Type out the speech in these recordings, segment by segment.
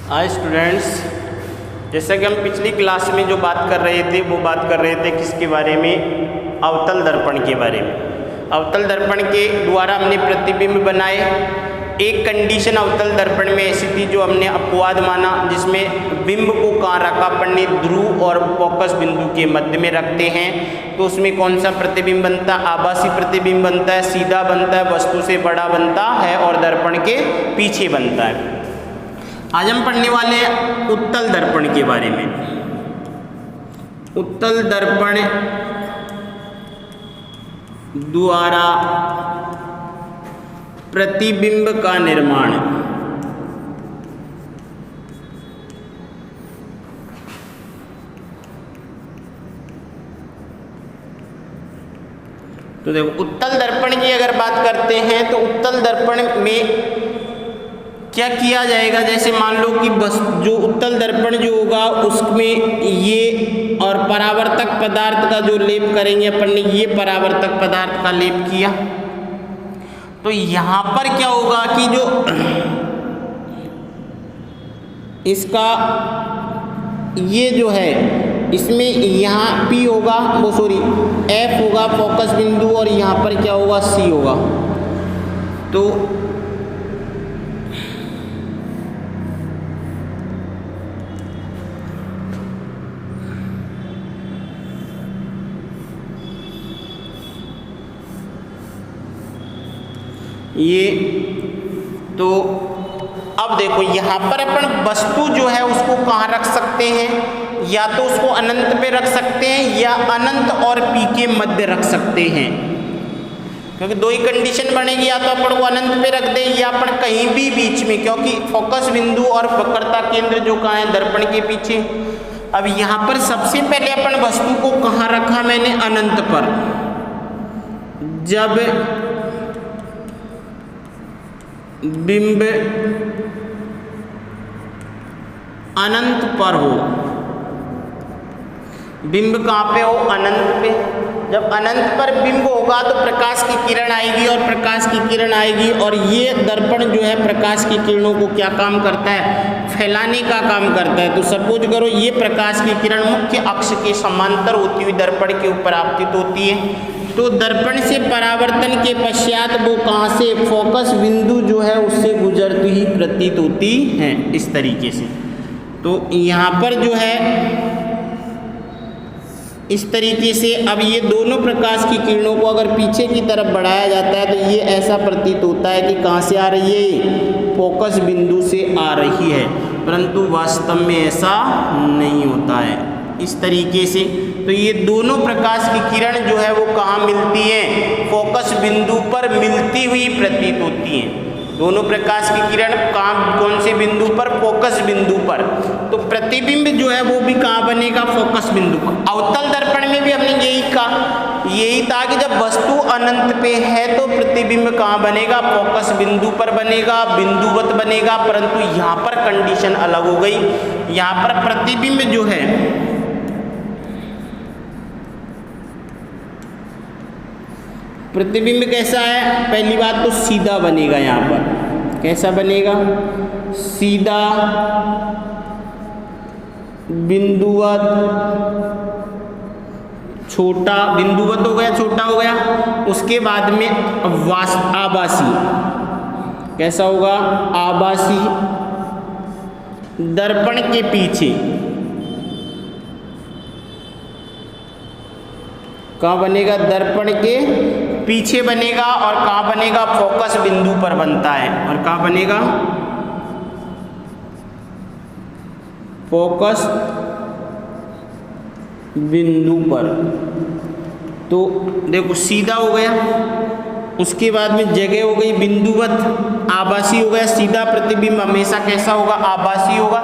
Hi students, जैसा कि हम पिछली क्लास में जो बात कर रहे थे वो बात कर रहे थे किसके बारे में, अवतल दर्पण के बारे में। अवतल दर्पण के द्वारा हमने प्रतिबिंब बनाए। एक कंडीशन अवतल दर्पण में ऐसी थी जो हमने अपवाद माना, जिसमें बिंब को कहाँ रखा, अपन ने ध्रुव और फोकस बिंदु के मध्य में रखते हैं। तो उसमें कौन सा प्रतिबिंब बनता है? आभासी प्रतिबिंब बनता है, सीधा बनता है, वस्तु से बड़ा बनता है और दर्पण के पीछे बनता है। आज हम पढ़ने वाले हैं उत्तल दर्पण के बारे में। उत्तल दर्पण द्वारा प्रतिबिंब का निर्माण। तो देखो, उत्तल दर्पण की अगर बात करते हैं तो उत्तल दर्पण में क्या किया जाएगा, जैसे मान लो कि बस जो उत्तल दर्पण जो होगा उसमें ये और परावर्तक पदार्थ का जो लेप करेंगे अपन ने, ये परावर्तक पदार्थ का लेप किया। तो यहाँ पर क्या होगा कि जो इसका ये जो है इसमें यहाँ P होगा, वो सॉरी F होगा फोकस बिंदु, और यहाँ पर क्या होगा C होगा। तो ये तो अब देखो, यहाँ पर अपन वस्तु जो है उसको कहाँ रख सकते हैं, या तो उसको अनंत पे रख सकते हैं या अनंत और P के मध्य रख सकते हैं, क्योंकि दो ही कंडीशन बनेगी, या तो अपन को अनंत पे रख दें या अपन कहीं भी बीच में, क्योंकि फोकस बिंदु और वक्रता केंद्र जो कहाँ है, दर्पण के पीछे। अब यहाँ पर सबसे पहले अपन वस्तु को कहाँ रखा मैंने, अनंत पर। जब बिंब अनंत पर हो, बिंब कहाँ पे हो, अनंत पे। जब अनंत पर बिंब होगा तो प्रकाश की किरण आएगी, और प्रकाश की किरण आएगी और ये दर्पण जो है प्रकाश की किरणों को क्या काम करता है, फैलाने का काम करता है। तो सपोज करो ये प्रकाश की किरण मुख्य अक्ष के समांतर होती हुई दर्पण के ऊपर आपतित होती है। तो दर्पण से परावर्तन के पश्चात वो कहाँ से, फोकस बिंदु जो है उससे गुजरती ही प्रतीत होती है, इस तरीके से। तो यहाँ पर जो है इस तरीके से, अब ये दोनों प्रकाश की किरणों को अगर पीछे की तरफ बढ़ाया जाता है तो ये ऐसा प्रतीत होता है कि कहाँ से आ रही है, फोकस बिंदु से आ रही है, परंतु वास्तव में ऐसा नहीं होता है, इस तरीके से। तो ये दोनों प्रकाश की किरण जो है वो कहाँ मिलती है, फोकस बिंदु पर मिलती हुई प्रतीत होती हैं। दोनों प्रकाश की किरण कहाँ, कौन से बिंदु पर, फोकस बिंदु पर। तो प्रतिबिंब जो है वो भी कहाँ बनेगा, फोकस बिंदु पर। अवतल दर्पण में भी हमने यही था कि जब वस्तु अनंत पे है तो प्रतिबिंब कहाँ बनेगा, फोकस बिंदु पर बनेगा, बिंदुवत बनेगा। परंतु यहाँ पर कंडीशन अलग हो गई। यहाँ पर प्रतिबिंब जो है प्रतिबिंब कैसा है, पहली बात तो सीधा बनेगा। यहाँ पर कैसा बनेगा, सीधा, बिंदुवत, छोटा, बिंदुवत हो गया, छोटा हो गया। उसके बाद में आभासी, कैसा होगा, आभासी, दर्पण के पीछे कहाँ बनेगा, दर्पण के पीछे बनेगा। और कहाँ बनेगा, फोकस बिंदु पर बनता है। और कहाँ बनेगा, फोकस बिंदु पर। तो देखो सीधा हो गया, उसके बाद में जगह हो गई बिंदुवत, आभासी हो गया। सीधा प्रतिबिंब हमेशा कैसा होगा, आभासी होगा।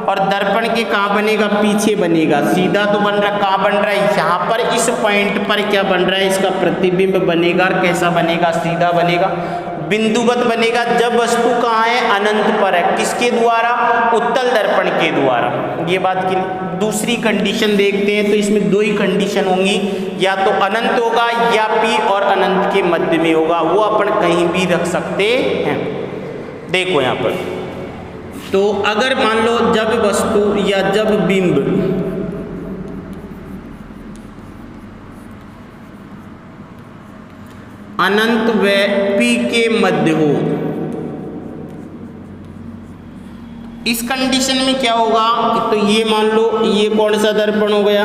और दर्पण के कहाँ बनेगा, पीछे बनेगा। सीधा तो बन रहा, कहाँ बन रहा है, यहाँ पर इस पॉइंट पर क्या बन रहा है, इसका प्रतिबिंब बनेगा। कैसा बनेगा, सीधा बनेगा, बिंदुवत बनेगा। जब वस्तु कहाँ है, अनंत पर है। किसके द्वारा, उत्तल दर्पण के द्वारा। ये बात की दूसरी कंडीशन देखते हैं, तो इसमें दो ही कंडीशन होंगी, या तो अनंत होगा या P और अनंत के मध्य में होगा। वो अपन कहीं भी रख सकते हैं। देखो यहाँ पर तो अगर मान लो जब वस्तु या जब बिंब अनंत व P के मध्य हो, इस कंडीशन में क्या होगा, तो ये मान लो ये कौन सा दर्पण हो गया,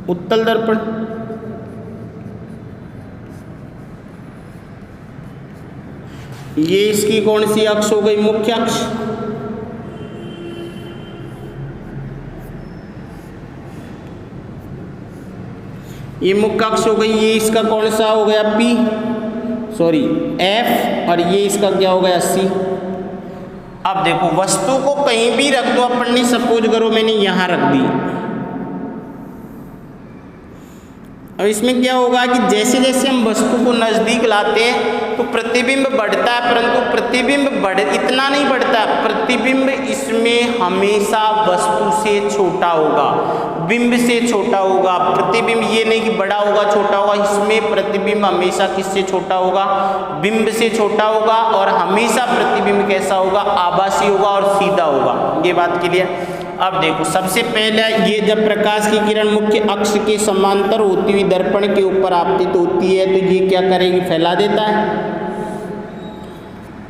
उत्तल दर्पण। ये इसकी कौन सी अक्ष हो गई, मुख्य अक्ष। ये मुख्य अक्ष हो गई, ये इसका कौन सा हो गया F, और ये इसका क्या हो गया C। अब देखो वस्तु को कहीं भी रख दो, अपन ने सपोज करो मैंने यहां रख दी, अब इसमें क्या होगा कि जैसे जैसे हम वस्तु को नजदीक लाते हैं तो प्रतिबिंब बढ़ता है, परंतु प्रतिबिंब इतना नहीं बढ़ता, प्रतिबिंब इसमें हमेशा वस्तु से छोटा होगा, बिंब से छोटा होगा। प्रतिबिंब ये नहीं कि बड़ा होगा छोटा होगा, इसमें प्रतिबिंब हमेशा किससे छोटा होगा, बिंब से छोटा होगा, और हमेशा प्रतिबिंब कैसा होगा, आभासी होगा और सीधा होगा। ये बात क्लियर। अब देखो सबसे पहले ये जब प्रकाश की किरण मुख्य अक्ष के समांतर होती हुई दर्पण के ऊपर आपतित होती है तो ये क्या करेगी, फैला देता है।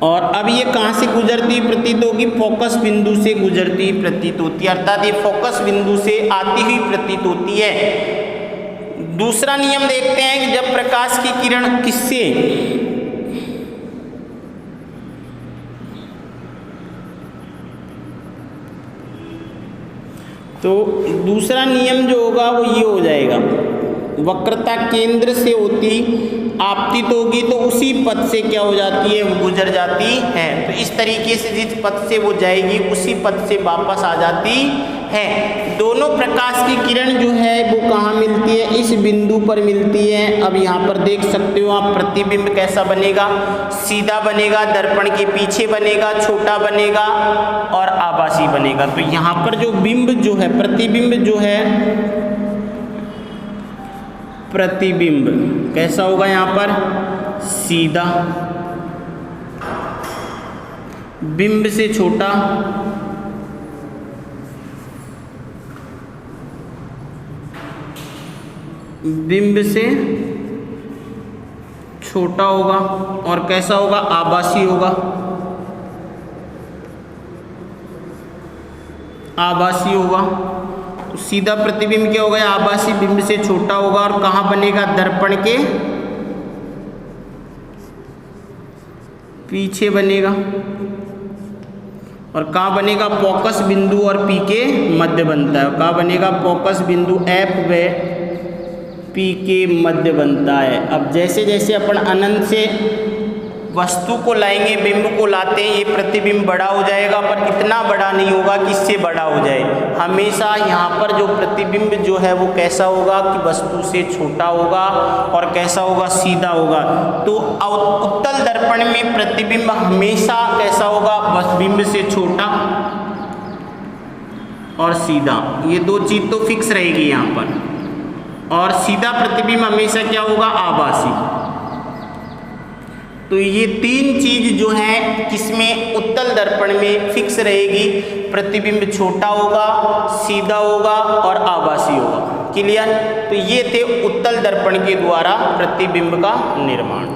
और अब ये कहाँ से गुजरती हुई प्रतीत होगी, फोकस बिंदु से गुजरती हुई प्रतीत होती है, अर्थात ये फोकस बिंदु से आती हुई प्रतीत होती है। दूसरा नियम देखते हैं कि जब प्रकाश की किरण किससे, तो दूसरा नियम जो होगा वो ये हो जाएगा, वक्रता केंद्र से होती आपतित होगी तो उसी पथ से क्या हो जाती है, वो गुजर जाती है। तो इस तरीके से जिस पथ से वो जाएगी उसी पथ से वापस आ जाती है। दोनों प्रकाश की किरण जो है वो कहाँ मिलती है, इस बिंदु पर मिलती है। अब यहाँ पर देख सकते हो आप, प्रतिबिंब कैसा बनेगा, सीधा बनेगा, दर्पण के पीछे बनेगा, छोटा बनेगा और आभासी बनेगा। तो यहाँ पर जो बिंब जो है, प्रतिबिंब जो है, प्रतिबिंब कैसा होगा, यहाँ पर सीधा, बिंब से छोटा, बिंब से छोटा होगा, और कैसा होगा, आभासी होगा, आभासी होगा। तो सीधा प्रतिबिंब क्या होगा, आभासी बिंब से छोटा होगा, और कहाँ बनेगा, दर्पण के पीछे बनेगा, और कहाँ बनेगा, फोकस बिंदु और P के मध्य बनता है। कहाँ बनेगा, फोकस बिंदु F व P के मध्य बनता है। अब जैसे जैसे अपन अनंत से वस्तु को लाएंगे, बिंब को लाते हैं, ये प्रतिबिंब बड़ा हो जाएगा, पर इतना बड़ा नहीं होगा कि इससे बड़ा हो जाए। हमेशा यहाँ पर जो प्रतिबिंब जो है वो कैसा होगा कि वस्तु से छोटा होगा, और कैसा होगा, सीधा होगा। तो उत्तल दर्पण में प्रतिबिंब हमेशा कैसा होगा, बस बिंब से छोटा और सीधा, ये दो चीज तो फिक्स रहेगी यहाँ पर। और सीधा प्रतिबिंब हमेशा क्या होगा, आभासी। तो ये तीन चीज जो है किसमें, उत्तल दर्पण में फिक्स रहेगी। प्रतिबिंब छोटा होगा, सीधा होगा और आभासी होगा। क्लियर। तो ये थे उत्तल दर्पण के द्वारा प्रतिबिंब का निर्माण।